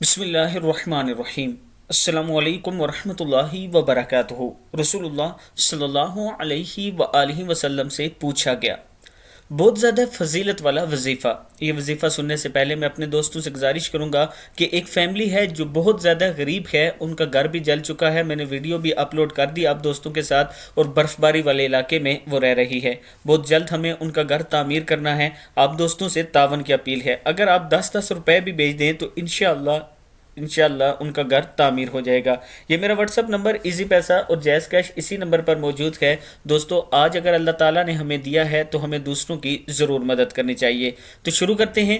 بسم اللہ الرحمن الرحیم۔ السلام علیکم ورحمۃ اللہ وبرکاتہ۔ رسول اللہ صلی اللہ علیہ وآلہ وسلم سے پوچھا گیا، بہت زیادہ فضیلت والا وظیفہ۔ یہ وظیفہ سننے سے پہلے میں اپنے دوستوں سے گزارش کروں گا کہ ایک فیملی ہے جو بہت زیادہ غریب ہے، ان کا گھر بھی جل چکا ہے، میں نے ویڈیو بھی اپلوڈ کر دی آپ دوستوں کے ساتھ، اور برف باری والے علاقے میں وہ رہ رہی ہے۔ بہت جلد ہمیں ان کا گھر تعمیر کرنا ہے۔ آپ دوستوں سے تعاون کی اپیل ہے، اگر آپ 10 بھی بھیج دیں تو انشاءاللہ ان کا گھر تعمیر ہو جائے گا۔ یہ میرا واٹس اپ نمبر ایزی پیسہ اور جیز کیش اسی نمبر پر موجود ہے۔ دوستو، آج اگر اللہ تعالیٰ نے ہمیں دیا ہے تو ہمیں دوسروں کی ضرور مدد کرنی چاہیے۔ تو شروع کرتے ہیں۔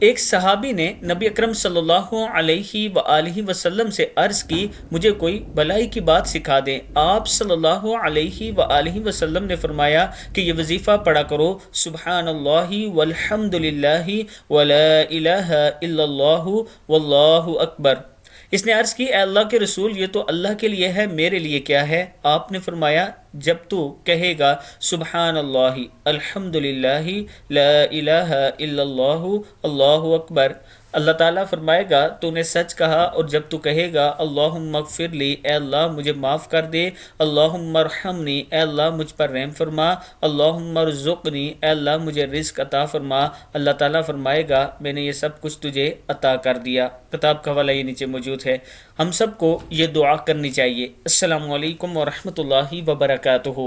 ایک صحابی نے نبی اکرم صلی اللہ علیہ وآلہ وسلم سے عرض کی، مجھے کوئی بھلائی کی بات سکھا دیں۔ آپ صلی اللہ علیہ وآلہ وسلم نے فرمایا کہ یہ وظیفہ پڑھا کرو، سبحان اللہ والحمد للہ ولا الہ الا اللہ واللہ اکبر۔ اس نے عرض کی، اے اللہ کے رسول، یہ تو اللہ کے لیے ہے، میرے لیے کیا ہے؟ آپ نے فرمایا، جب تو کہے گا سبحان اللہ، الحمد للہ، لا الہ الا اللہ، اللہ اکبر، اللہ تعالیٰ فرمائے گا تو نے سچ کہا، اور جب تو کہے گا اللہم اغفر لی، اے اللہ مجھے معاف کر دے، اللہم ارحمنی، اے اللہ مجھ پر رحم فرما، اللہم ارزقنی، اے اللہ مجھے رزق عطا فرما، اللہ تعالیٰ فرمائے گا میں نے یہ سب کچھ تجھے عطا کر دیا۔ کتاب کا حوالہ یہ نیچے موجود ہے۔ ہم سب کو یہ دعا کرنی چاہیے۔ السلام علیکم ورحمۃ اللہ وبرکاتہ۔